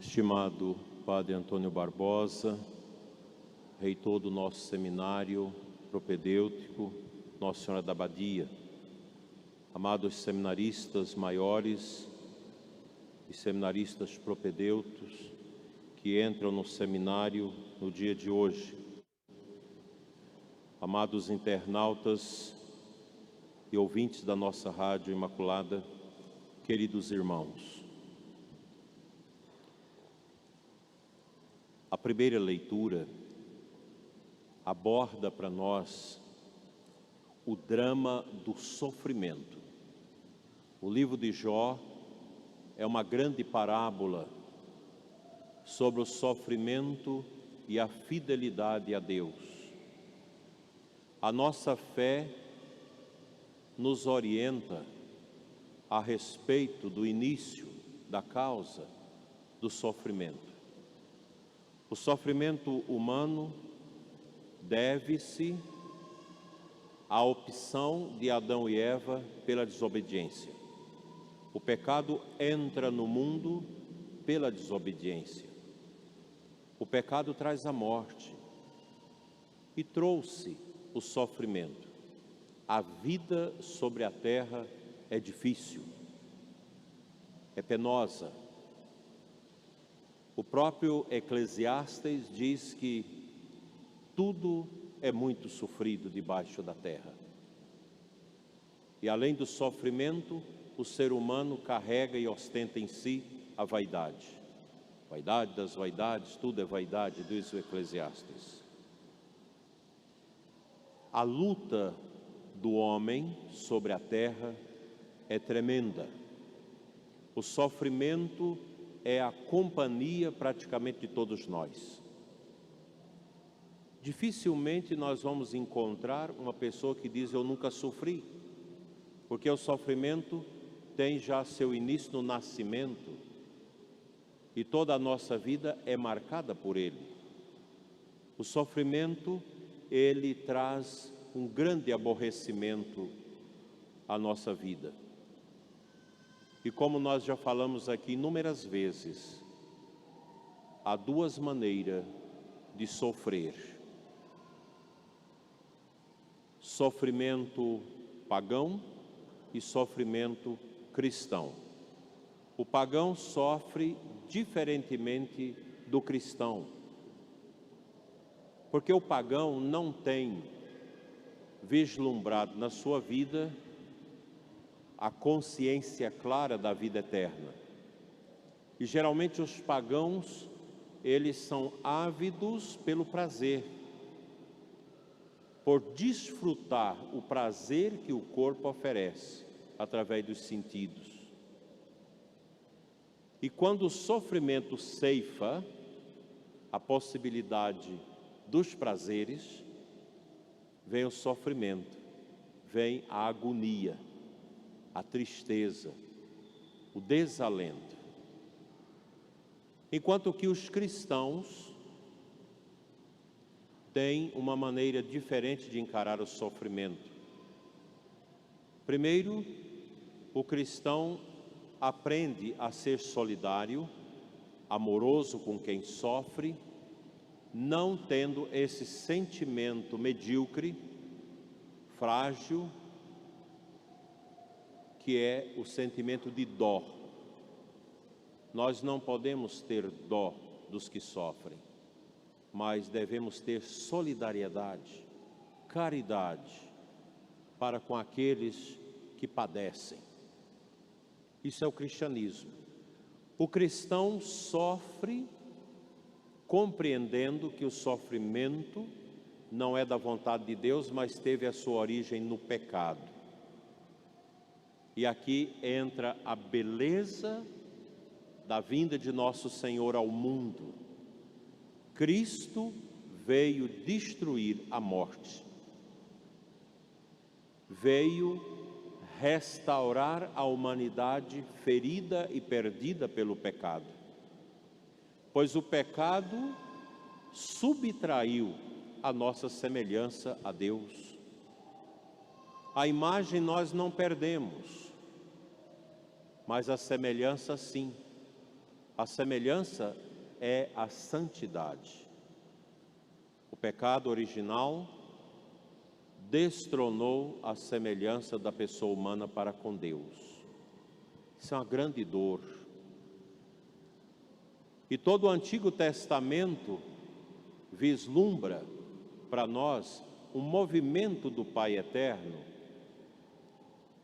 Estimado Padre Antônio Barbosa, reitor do nosso seminário propedêutico Nossa Senhora da Abadia, amados seminaristas maiores e seminaristas propedêuticos que entram no seminário no dia de hoje, amados internautas e ouvintes da nossa Rádio Imaculada, queridos irmãos. A primeira leitura aborda para nós o drama do sofrimento. O livro de Jó é uma grande parábola sobre o sofrimento e a fidelidade a Deus. A nossa fé nos orienta a respeito do início da causa do sofrimento. O sofrimento humano deve-se à opção de Adão e Eva pela desobediência. O pecado entra no mundo pela desobediência. O pecado traz a morte e trouxe o sofrimento. A vida sobre a terra é difícil, é penosa. O próprio Eclesiastes diz que tudo é muito sofrido debaixo da terra. E além do sofrimento, o ser humano carrega e ostenta em si a vaidade. Vaidade das vaidades, tudo é vaidade, diz o Eclesiastes. A luta do homem sobre a terra é tremenda. O sofrimento é a companhia praticamente de todos nós. Dificilmente nós vamos encontrar uma pessoa que diz eu nunca sofri, porque o sofrimento tem já seu início no nascimento e toda a nossa vida é marcada por ele. O sofrimento, ele traz um grande aborrecimento à nossa vida. E como nós já falamos aqui inúmeras vezes, há duas maneiras de sofrer: sofrimento pagão e sofrimento cristão. O pagão sofre diferentemente do cristão, porque o pagão não tem vislumbrado na sua vida a consciência clara da vida eterna. E geralmente os pagãos, eles são ávidos pelo prazer, por desfrutar o prazer que o corpo oferece através dos sentidos. E quando o sofrimento ceifa a possibilidade dos prazeres, vem o sofrimento, vem a agonia, a tristeza, o desalento. Enquanto que os cristãos têm uma maneira diferente de encarar o sofrimento. Primeiro, o cristão aprende a ser solidário, amoroso com quem sofre, não tendo esse sentimento medíocre, frágil, que é o sentimento de dó. Nós não podemos ter dó dos que sofrem, mas devemos ter solidariedade, caridade para com aqueles que padecem. Isso é o cristianismo. O cristão sofre compreendendo que o sofrimento não é da vontade de Deus, mas teve a sua origem no pecado. E aqui entra a beleza da vinda de nosso Senhor ao mundo. Cristo veio destruir a morte, veio restaurar a humanidade ferida e perdida pelo pecado, pois o pecado subtraiu a nossa semelhança a Deus. A imagem nós não perdemos, mas a semelhança sim. A semelhança é a santidade. O pecado original destronou a semelhança da pessoa humana para com Deus. Isso é uma grande dor. E todo o Antigo Testamento vislumbra para nós um movimento do Pai Eterno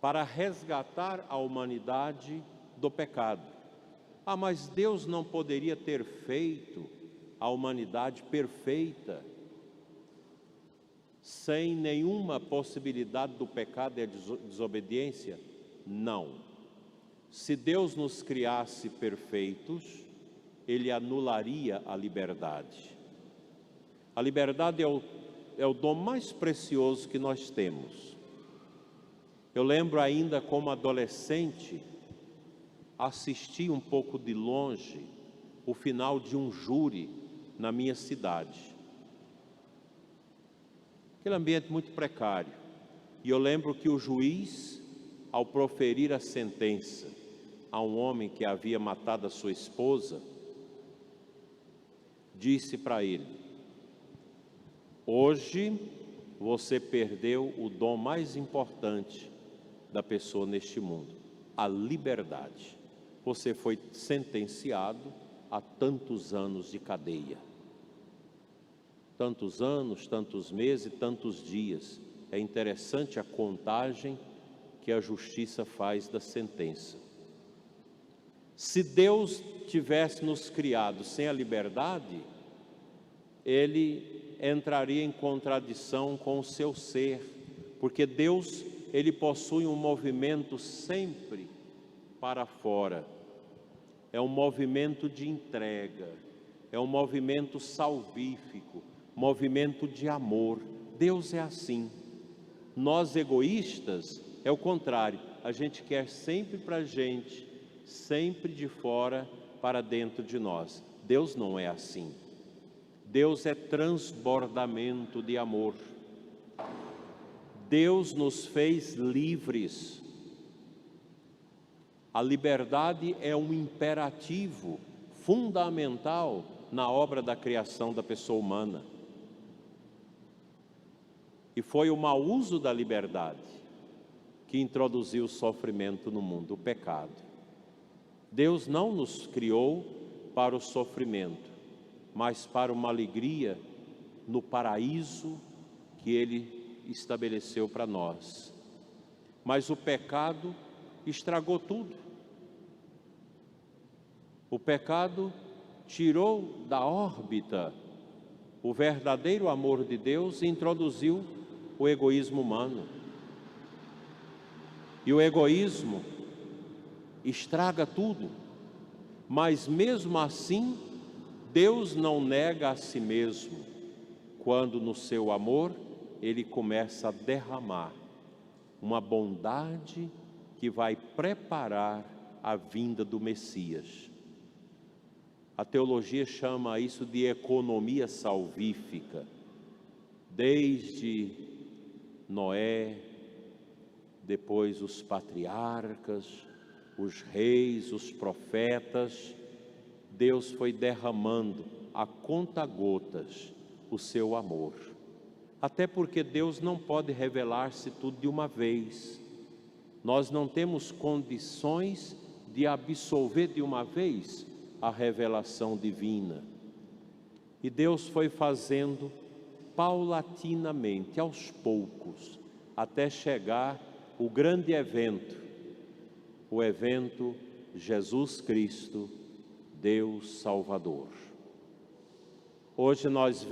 para resgatar a humanidade do pecado. Ah, mas Deus não poderia ter feito a humanidade perfeita, sem nenhuma possibilidade do pecado e a desobediência? Não. Se Deus nos criasse perfeitos, Ele anularia a liberdade. A liberdade é o dom mais precioso que nós temos. Eu lembro ainda como adolescente, assisti um pouco de longe o final de um júri na minha cidade. Aquele ambiente muito precário. E eu lembro que o juiz, ao proferir a sentença a um homem que havia matado a sua esposa, disse para ele: hoje você perdeu o dom mais importante da pessoa neste mundo, a liberdade. Você foi sentenciado a tantos anos de cadeia. Tantos anos, tantos meses, tantos dias. É interessante a contagem que a justiça faz da sentença. Se Deus tivesse nos criado sem a liberdade, Ele entraria em contradição com o seu ser, porque Deus, Ele possui um movimento sempre para fora. É um movimento de entrega, é um movimento salvífico, movimento de amor. Deus é assim. Nós egoístas é o contrário, a gente quer sempre para a gente, sempre de fora para dentro de nós. Deus não é assim. Deus é transbordamento de amor. Deus nos fez livres. A liberdade é um imperativo fundamental na obra da criação da pessoa humana. E foi o mau uso da liberdade que introduziu o sofrimento no mundo, o pecado. Deus não nos criou para o sofrimento, mas para uma alegria no paraíso que Ele estabeleceu para nós. Mas o pecado estragou tudo. O pecado tirou da órbita o verdadeiro amor de Deus e introduziu o egoísmo humano. E o egoísmo estraga tudo. Mas mesmo assim, Deus não nega a si mesmo, quando no seu amor Ele começa a derramar uma bondade que vai preparar a vinda do Messias. A teologia chama isso de economia salvífica. Desde Noé, depois os patriarcas, os reis, os profetas, Deus foi derramando a conta-gotas o seu amor. Até porque Deus não pode revelar-se tudo de uma vez. Nós não temos condições de absolver de uma vez a revelação divina. E Deus foi fazendo paulatinamente, aos poucos, até chegar o grande evento, o evento Jesus Cristo, Deus Salvador. Hoje nós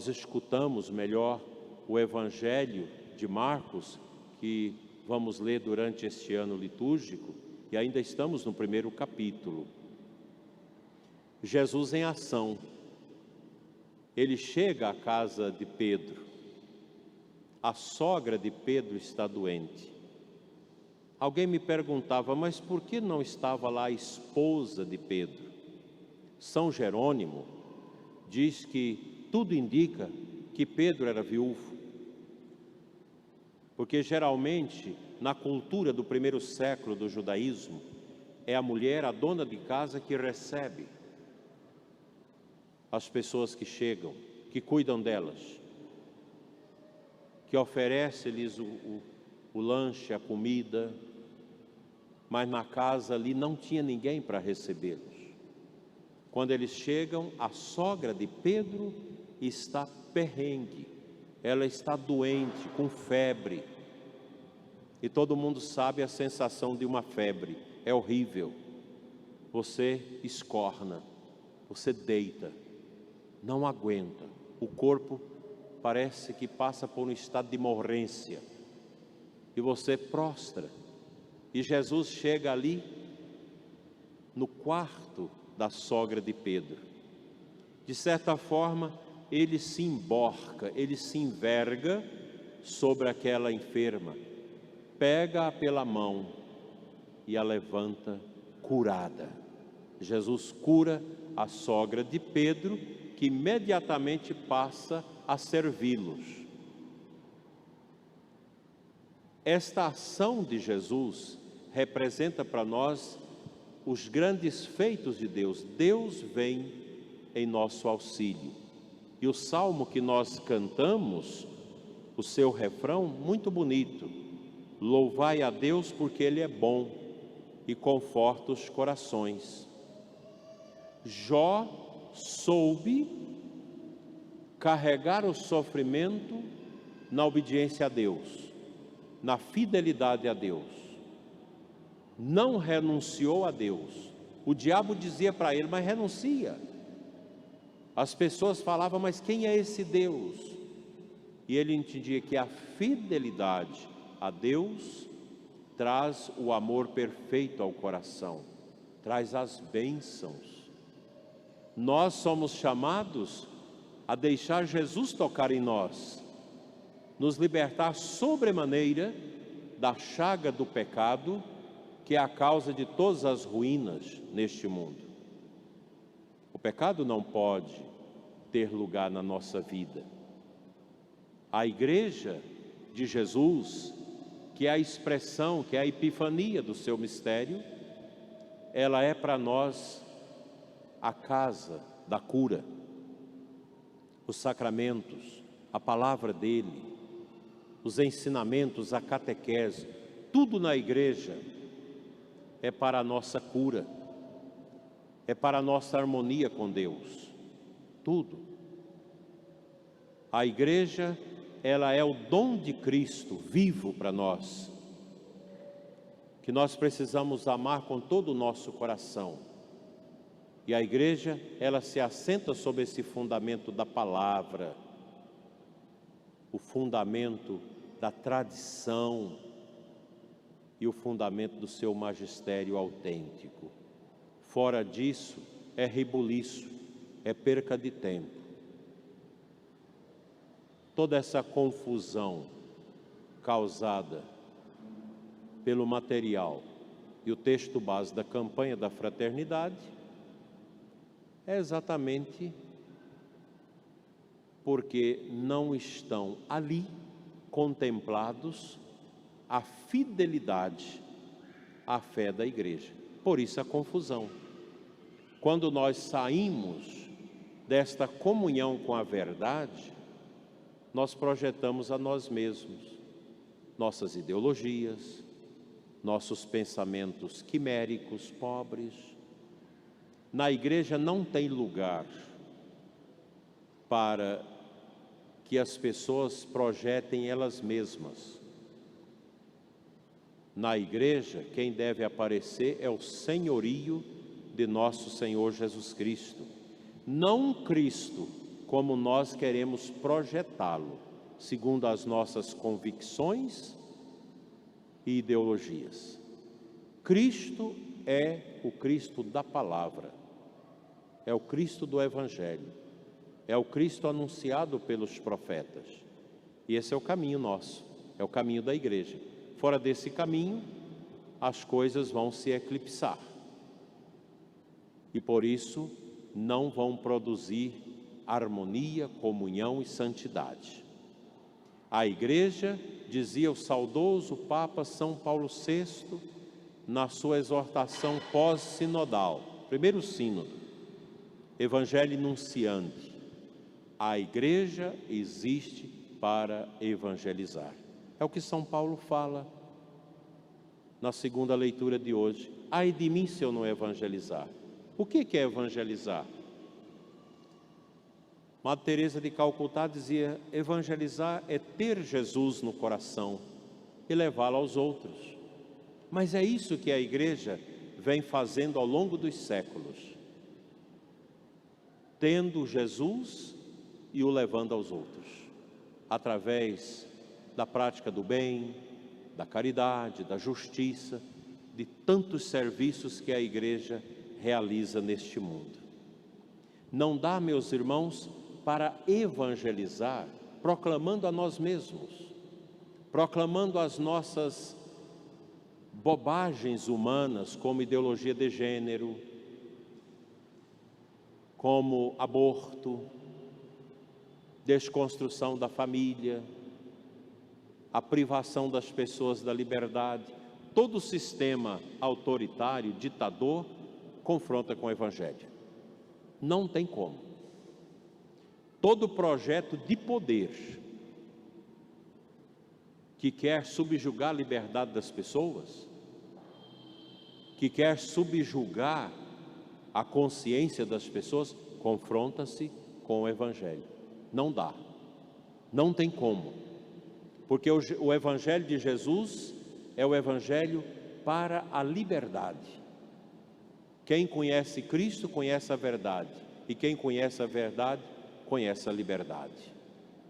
escutamos melhor o Evangelho de Marcos, que vamos ler durante este ano litúrgico, e ainda estamos no primeiro capítulo. Jesus em ação. Ele chega à casa de Pedro. A sogra de Pedro está doente. Alguém me perguntava, mas por que não estava lá a esposa de Pedro? São Jerônimo diz que tudo indica que Pedro era viúvo. Porque geralmente, na cultura do primeiro século do judaísmo, é a mulher, a dona de casa, que recebe as pessoas que chegam, que cuidam delas, que oferece-lhes o lanche, a comida, mas na casa ali não tinha ninguém para recebê-los. Quando eles chegam, a sogra de Pedro está perrengue, ela está doente, com febre, e todo mundo sabe a sensação de uma febre, é horrível. Você escorna, você deita, não aguenta, o corpo parece que passa por um estado de morrência, e você prostra, e Jesus chega ali no quarto da sogra de Pedro. De certa forma, ele se emborca, ele se enverga sobre aquela enferma, pega-a pela mão e a levanta curada. Jesus cura a sogra de Pedro, que imediatamente passa a servi-los. Esta ação de Jesus representa para nós os grandes feitos de Deus. Deus vem em nosso auxílio. E o salmo que nós cantamos, o seu refrão, muito bonito: louvai a Deus porque Ele é bom e conforta os corações. Jó soube carregar o sofrimento na obediência a Deus, na fidelidade a Deus. Não renunciou a Deus. O diabo dizia para ele: mas renuncia. As pessoas falavam: mas quem é esse Deus? E ele entendia que a fidelidade a Deus traz o amor perfeito ao coração, traz as bênçãos. Nós somos chamados a deixar Jesus tocar em nós, nos libertar sobremaneira da chaga do pecado, que é a causa de todas as ruínas neste mundo. O pecado não pode ter lugar na nossa vida. A igreja de Jesus, que é a expressão, que é a epifania do seu mistério, ela é para nós a casa da cura. Os sacramentos, a palavra dele, os ensinamentos, a catequese, tudo na igreja é para a nossa cura, é para a nossa harmonia com Deus, tudo. A igreja, ela é o dom de Cristo vivo para nós, que nós precisamos amar com todo o nosso coração. E a igreja, ela se assenta sobre esse fundamento da palavra, o fundamento da tradição e o fundamento do seu magistério autêntico. Fora disso, é rebuliço, é perca de tempo. Toda essa confusão causada pelo material e o texto base da campanha da fraternidade é exatamente porque não estão ali contemplados a fidelidade à fé da igreja. Por isso a confusão. Quando nós saímos desta comunhão com a verdade, nós projetamos a nós mesmos, nossas ideologias, nossos pensamentos quiméricos, pobres. Na igreja não tem lugar para que as pessoas projetem elas mesmas. Na igreja, quem deve aparecer é o senhorio de nosso Senhor Jesus Cristo. Não Cristo como nós queremos projetá-lo, segundo as nossas convicções e ideologias. Cristo é o Cristo da palavra, é o Cristo do Evangelho, é o Cristo anunciado pelos profetas. E esse é o caminho nosso, é o caminho da igreja. Fora desse caminho, as coisas vão se eclipsar. E por isso, não vão produzir harmonia, comunhão e santidade. A igreja, dizia o saudoso Papa São Paulo VI, na sua exortação pós-sinodal, primeiro sínodo, Evangelho Nunciandi. A igreja existe para evangelizar. É o que São Paulo fala na segunda leitura de hoje. Ai de mim se eu não evangelizar. O que é evangelizar? Madre Teresa de Calcutá dizia: evangelizar é ter Jesus no coração e levá-lo aos outros. Mas é isso que a igreja vem fazendo ao longo dos séculos, tendo Jesus e o levando aos outros, através da prática do bem, da caridade, da justiça, de tantos serviços que a igreja realiza neste mundo. Não dá, meus irmãos, para evangelizar proclamando a nós mesmos, proclamando as nossas bobagens humanas, como ideologia de gênero, como aborto, desconstrução da família, a privação das pessoas da liberdade. Todo o sistema autoritário, ditador, confronta com o Evangelho. Não tem como. Todo projeto de poder que quer subjugar a liberdade das pessoas, que quer subjugar a consciência das pessoas, confronta-se com o Evangelho. Não dá, não tem como, porque o Evangelho de Jesus é o Evangelho para a liberdade. Quem conhece Cristo conhece a verdade, e quem conhece a verdade conhece a liberdade,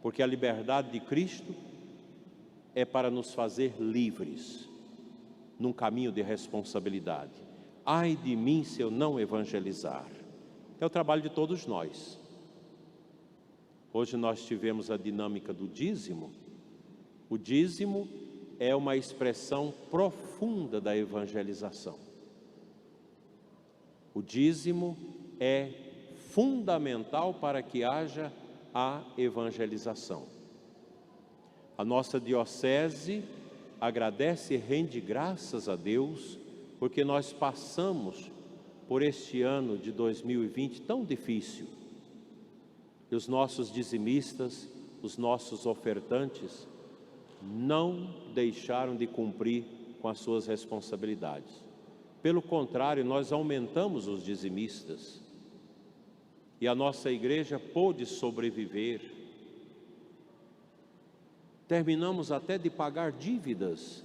porque a liberdade de Cristo é para nos fazer livres, num caminho de responsabilidade. Ai de mim se eu não evangelizar. É o trabalho de todos nós. Hoje nós tivemos a dinâmica do dízimo. O dízimo é uma expressão profunda da evangelização. O dízimo é fundamental para que haja a evangelização. A nossa diocese agradece e rende graças a Deus, porque nós passamos por este ano de 2020 tão difícil. E os nossos dizimistas, os nossos ofertantes, não deixaram de cumprir com as suas responsabilidades. Pelo contrário, nós aumentamos os dizimistas. E a nossa igreja pôde sobreviver. Terminamos até de pagar dívidas.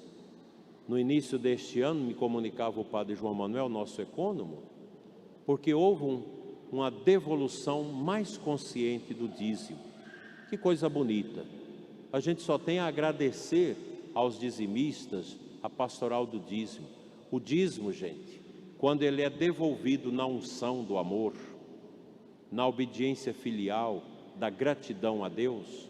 No início deste ano, me comunicava o padre João Manuel, nosso ecônomo, porque houve uma devolução mais consciente do dízimo. Que coisa bonita! A gente só tem a agradecer aos dizimistas, a pastoral do dízimo. O dízimo, gente, quando ele é devolvido na unção do amor, na obediência filial, da gratidão a Deus,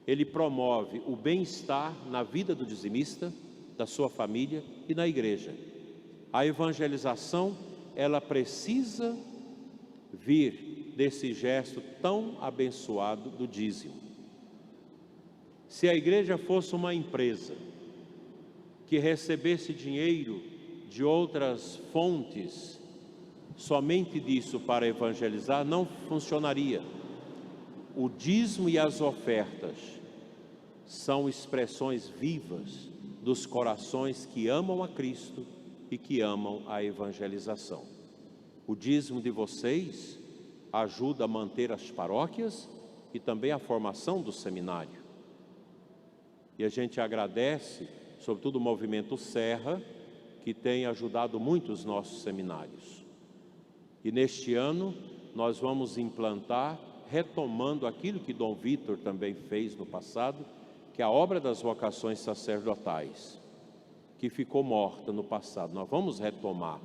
ele promove o bem-estar na vida do dizimista, da sua família e na igreja. A evangelização, ela precisa vir desse gesto tão abençoado do dízimo. Se a igreja fosse uma empresa que recebesse dinheiro de outras fontes, somente disso para evangelizar, não funcionaria. O dízimo e as ofertas são expressões vivas dos corações que amam a Cristo e que amam a evangelização. O dízimo de vocês ajuda a manter as paróquias e também a formação do seminário. E a gente agradece, sobretudo o movimento Serra, que tem ajudado muito os nossos seminários. E neste ano nós vamos implantar, retomando aquilo que Dom Vítor também fez no passado, que é a obra das vocações sacerdotais, que ficou morta no passado. Nós vamos retomar,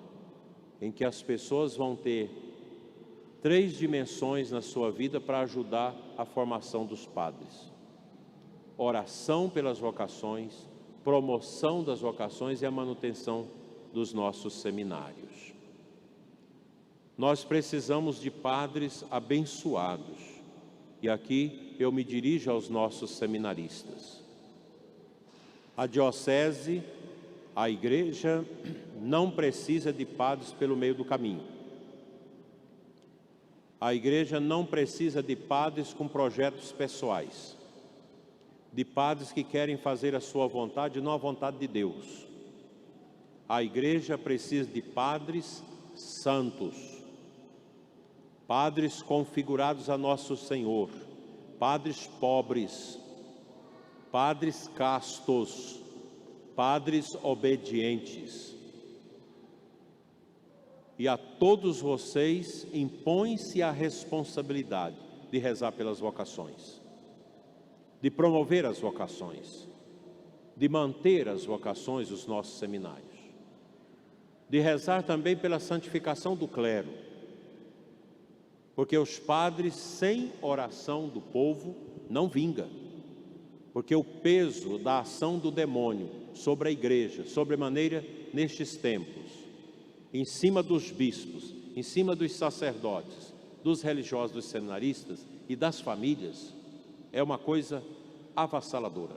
em que as pessoas vão ter 3 dimensões na sua vida para ajudar a formação dos padres: oração pelas vocações, promoção das vocações e a manutenção dos nossos seminários. Nós precisamos de padres abençoados, e aqui eu me dirijo aos nossos seminaristas. A diocese A igreja não precisa de padres pelo meio do caminho. A igreja não precisa de padres com projetos pessoais, de padres que querem fazer a sua vontade e não a vontade de Deus. A igreja precisa de padres santos, padres configurados a nosso Senhor, padres pobres, padres castos, padres obedientes. E a todos vocês impõe-se a responsabilidade de rezar pelas vocações, de promover as vocações, de manter as vocações dos nossos seminários, de rezar também pela santificação do clero, porque os padres sem oração do povo não vinga, porque o peso da ação do demônio sobre a igreja, sobremaneira nestes tempos, em cima dos bispos, em cima dos sacerdotes, dos religiosos, dos seminaristas e das famílias, é uma coisa avassaladora.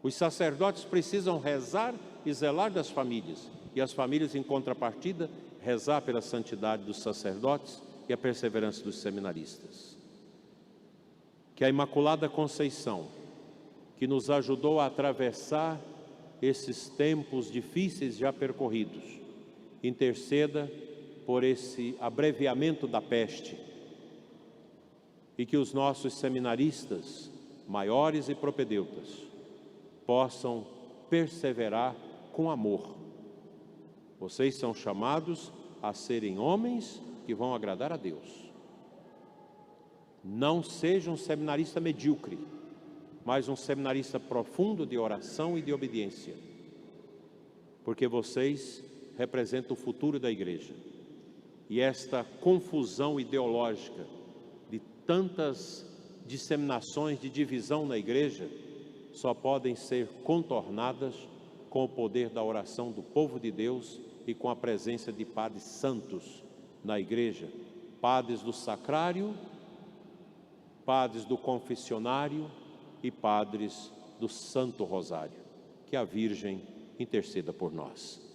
Os sacerdotes precisam rezar e zelar das famílias, e as famílias, em contrapartida, rezar pela santidade dos sacerdotes e a perseverança dos seminaristas. Que a Imaculada Conceição, que nos ajudou a atravessar esses tempos difíceis já percorridos, interceda por esse abreviamento da peste, e que os nossos seminaristas, maiores e propedeutas, possam perseverar com amor. Vocês são chamados a serem homens que vão agradar a Deus. Não seja um seminarista medíocre, mas um seminarista profundo de oração e de obediência, porque vocês representam o futuro da igreja. E esta confusão ideológica de tantas disseminações de divisão na igreja só podem ser contornadas com o poder da oração do povo de Deus e com a presença de padres santos na igreja, padres do sacrário, padres do confessionário e padres do Santo Rosário. Que a Virgem interceda por nós.